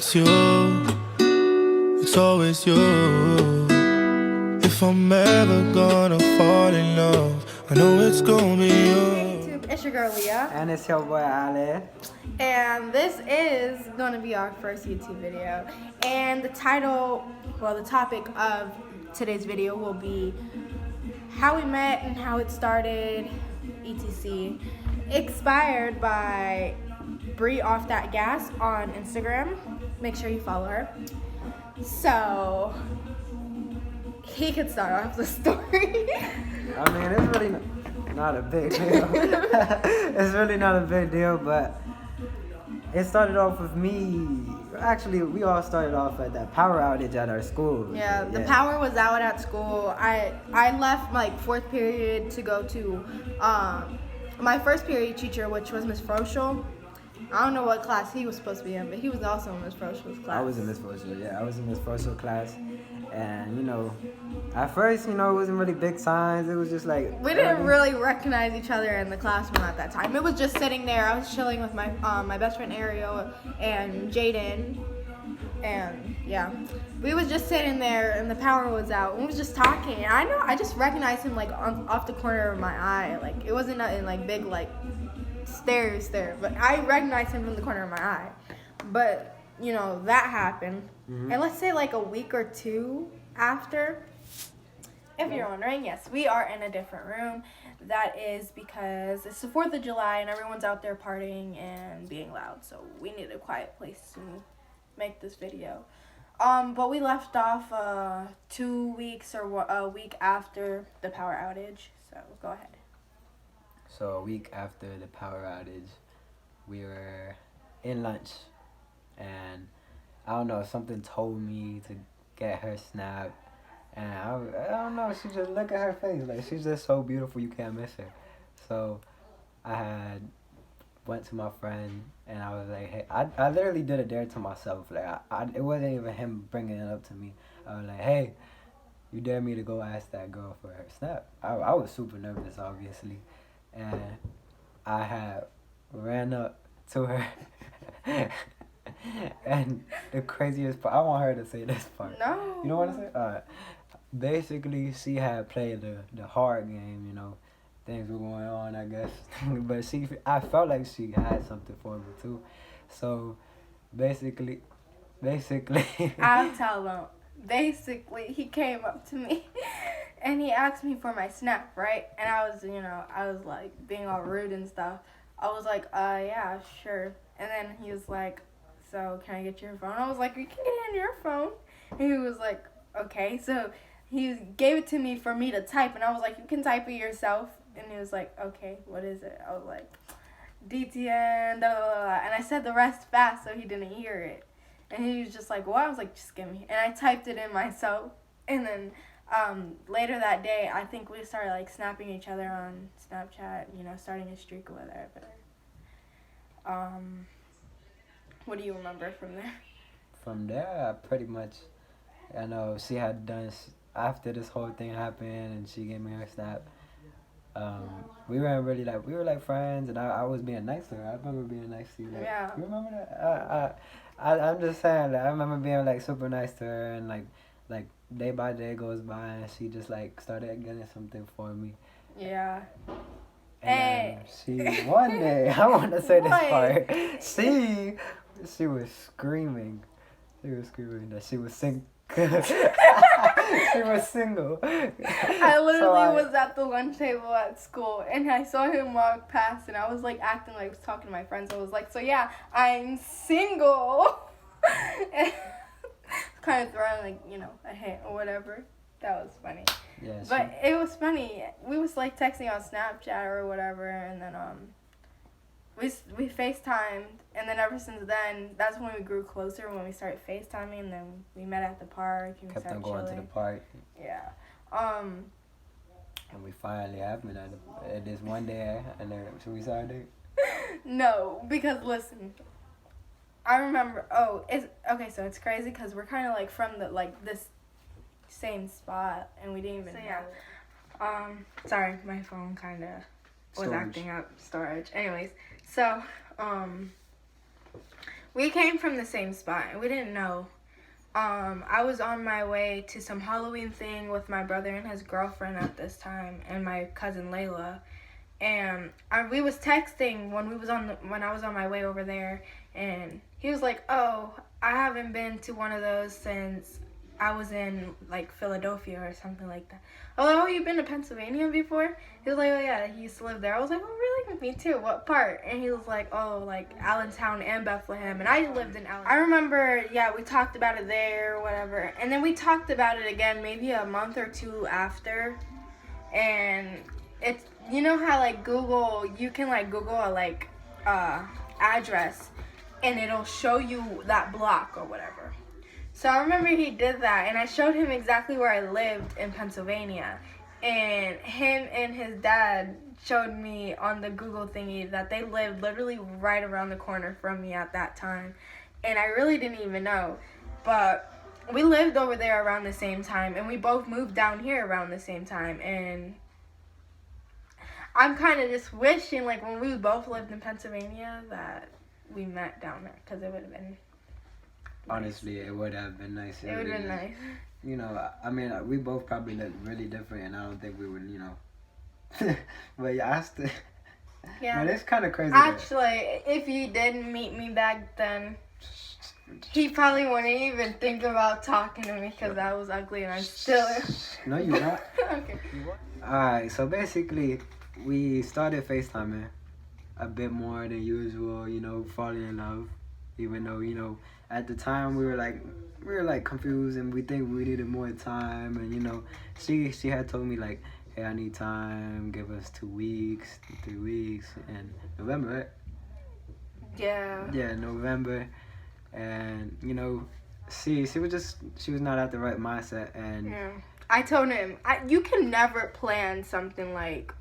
It's you, it's always you. If I'm ever gonna fall in love, I know it's gonna be you. Hey YouTube, it's your girl Leah. And it's your boy Ali. And this is going to be our first YouTube video. And the topic of today's video will be how we met and how it started, etc. Inspired by Bree Off That Gas on Instagram. Make sure you follow her. So, he could start off the story. I mean, it's really not a big deal. It's really not a big deal, but it started off with me. Actually, we all started off at that power outage at our school. Yeah, the power was out at school. I left like fourth period to go to my first period teacher, which was Miss Froschel. I don't know what class he was supposed to be in, but he was also in Miss Froschel's class. I was in Miss Froschel, yeah. I was in Miss Froschel class. And, at first, it wasn't really big signs. It was just like... We didn't really recognize each other in the classroom at that time. It was just sitting there. I was chilling with my best friend Ariel and Jaden. And, yeah. We was just sitting there, and the power was out. We was just talking. And I just recognized him, like, off the corner of my eye. Like, it wasn't nothing, like, big, like, stare. But I recognized him from the corner of my eye. But... that happened. Mm-hmm. And let's say like a week or two after, if you're wondering, yes, we are in a different room. That is because it's the 4th of July and everyone's out there partying and being loud. So we need a quiet place to make this video. But we left off 2 weeks or a week after the power outage. So go ahead. So a week after the power outage, we were in lunch. And I don't know, something told me to get her snap. And I don't know, she just look at her face. Like, she's just so beautiful, you can't miss her. So I went to my friend and I was like, hey, I literally did a dare to myself. Like, it wasn't even him bringing it up to me. I was like, hey, you dare me to go ask that girl for her snap? I was super nervous, obviously. And I had ran up to her. And the craziest part, I want her to say this part. No. You don't want to say? Alright. Basically, she had played the hard game, Things were going on, I guess. But I felt like she had something for me, too. So, basically. I'll tell them. Basically, he came up to me and he asked me for my snap, right? And I was like being all rude and stuff. I was like, yeah, sure. And then he was like, so can I get your phone? I was like, you can get it on your phone. And he was like, okay. So he gave it to me for me to type. And I was like, you can type it yourself. And he was like, okay, what is it? I was like, DTN, blah, blah, blah. And I said the rest fast so he didn't hear it. And he was just like, what? I was like, just give me. And I typed it in myself. And then later that day, I think we started like snapping each other on Snapchat, starting a streak or whatever. What do you remember from there? From there, I pretty much, I know she had done, after this whole thing happened and she gave me her snap, we weren't really like, we were like friends and I was being nice to her. I remember being nice to you. Like, yeah. You remember that? I'm just saying that I remember being like super nice to her and like day by day goes by and she just like started getting something for me. Yeah. And she, one day, I want to say this part, she was screaming. She was screaming that she was single. She was single. I literally was at the lunch table at school and I saw him walk past and I was like acting like I was talking to my friends. I was like, so yeah, I'm single. And kind of throwing like, a hint or whatever. That was funny. Yeah, but it was funny. We was like texting on Snapchat or whatever, and then we FaceTimed, and then ever since then, that's when we grew closer, when we started FaceTiming, and then we met at the park and kept we on going chilling. to the park. Yeah. And we finally happened at this one day, and then should we start a date? No, because listen, I remember. Oh, so it's crazy because we're kind of like from this same spot and we didn't even know. Sorry, my phone kind of was acting up. Storage. Anyways, so We came from the same spot, and we didn't know. I was on my way to some Halloween thing with my brother and his girlfriend at this time, and my cousin Layla. And we was texting when I was on my way over there, and he was like, "Oh, I haven't been to one of those since I was in like Philadelphia or something like that." I was like, "Oh, you've been to Pennsylvania before?" He was like, "Oh yeah, he used to live there." I was like, "Oh really? Me too. What part?" And he was like, "Oh, like Allentown and Bethlehem." And I lived in Allentown. I remember, yeah, we talked about it there or whatever, and then we talked about it again maybe a month or two after, and it's, you know how like Google, you can like Google a like address and it'll show you that block or whatever. So I remember he did that, and I showed him exactly where I lived in Pennsylvania, and him and his dad showed me on the Google thingy that they lived literally right around the corner from me at that time, and I really didn't even know, but we lived over there around the same time, and we both moved down here around the same time. And I'm kind of just wishing, like, when we both lived in Pennsylvania, that we met down there, because it would have been Honestly, it would have been nice. It would have been nice. You know, I mean, we both probably look really different, and I don't think we would, you know. But yeah, I still. Yeah. But it's kind of crazy. Actually, if you didn't meet me back then, he probably wouldn't even think about talking to me because I was ugly and I still am. No, you're not. Okay. Alright, so basically, we started FaceTiming a bit more than usual, you know, falling in love. Even though, you know, at the time we were like confused and we think we needed more time. And, you know, she had told me like, hey, I need time, give us 2 weeks, 3 weeks, and November, right? Yeah, November. And, you know, she was not at the right mindset. And yeah. I told him, you can never plan something like,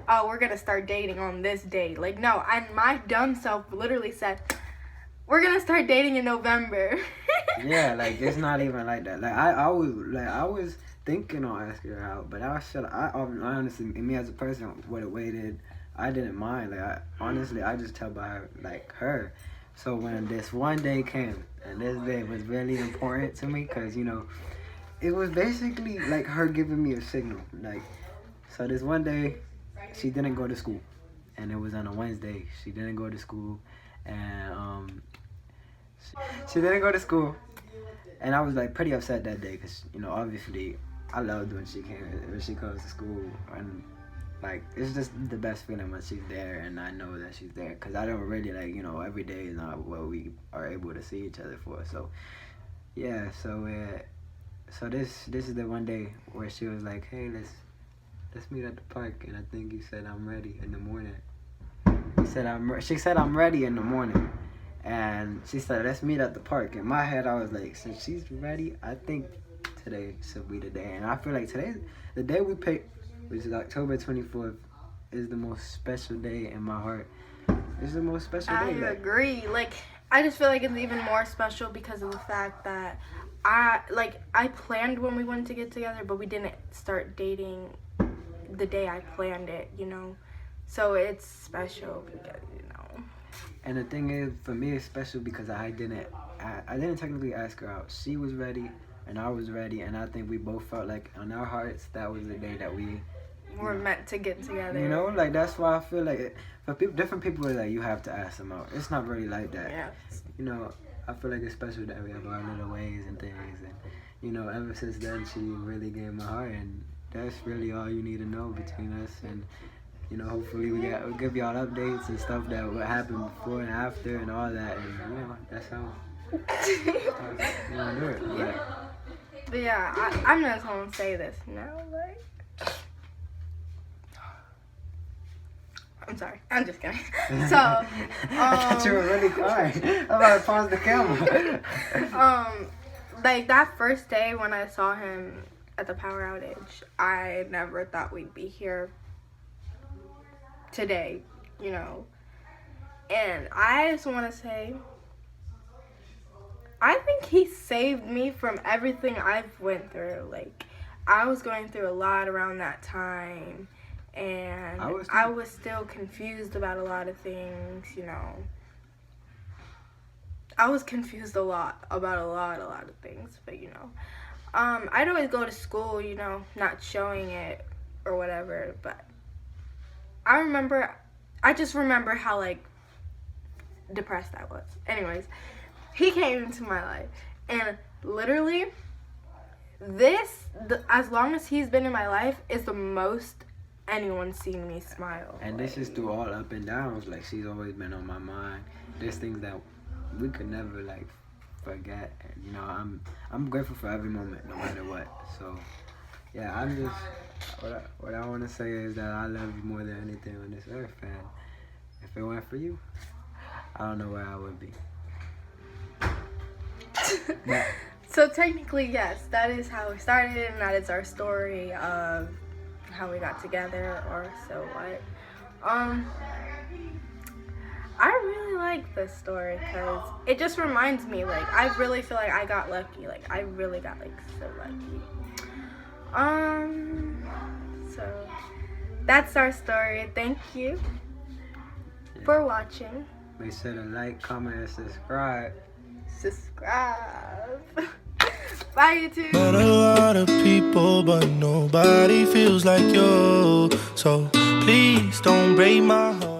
oh, we're going to start dating on this date. Like, no, my dumb self literally said, we're going to start dating in November. Yeah, like, it's not even like that. Like, I was thinking on asking her out, but I honestly, me as a person would have waited. I didn't mind. Like, I just tell by her, like, her. So when this one day came, and this day was really important to me, because, you know, it was basically like her giving me a signal. Like, so this one day, she didn't go to school, and it was on a Wednesday. She didn't go to school, and she didn't go to school, and I was like pretty upset that day, because, you know, obviously I loved when she comes to school, and like, it's just the best feeling when she's there, and I know that she's there, because I don't really, like, you know, every day is not what we are able to see each other for. So yeah, so this is the one day where she was like, hey, let's meet at the park, and I think he said I'm ready in the morning. She said I'm ready in the morning, and she said let's meet at the park. In my head, I was like, since she's ready, I think today should be the day. And I feel like today's the day we picked, which is October 24th, is the most special day in my heart. It's the most special day. I agree. Like, I just feel like it's even more special because of the fact that I planned when we wanted to get together, but we didn't start dating the day I planned it, you know. So it's special because, you know. And the thing is, for me, it's special because I didn't technically ask her out. She was ready, and I was ready, and I think we both felt like on our hearts that was the day that we were meant to get together. You know, like, that's why I feel like for different people, like, you have to ask them out. It's not really like that. Yeah. You know, I feel like it's special that we have our little ways and things, and, you know, ever since then, she really gave my heart, and that's really all you need to know between us. And, you know, hopefully we'll give y'all updates and stuff that will happen before and after and all that, and, you know, that's how you want to do it. Yeah. But yeah, I'm not going to say this now, like, I'm sorry. I'm just kidding. So, I thought you were really crying. I'm about to pause the camera. like, that first day when I saw him at the power outage, I never thought we'd be here today, you know. And I just want to say, I think he saved me from everything I've went through. Like, I was going through a lot around that time. And I was still confused about a lot of things, you know. I was confused a lot about a lot of things, but you know, I'd always go to school, you know, not showing it or whatever, but I just remember how like depressed I was. Anyways, he came into my life, and literally as long as he's been in my life, is the most anyone's seen me smile. And this is through all up and downs. Like, she's always been on my mind. There's things that we could never like forget. And you know, I'm grateful for every moment, no matter what. So yeah, I'm just what I want to say is that I love you more than anything on this earth, and if it weren't for you, I don't know where I would be. Yeah. So technically, yes, that is how we started, and that is our story of how we got together, or so what. I really like this story because it just reminds me, like, I really feel like I got lucky. Like, I really got, like, so lucky. So that's our story. Thank you for watching. Make sure to like, comment, and subscribe. Bye, YouTube. Met a lot of people, but nobody feels like you. So please don't break my heart.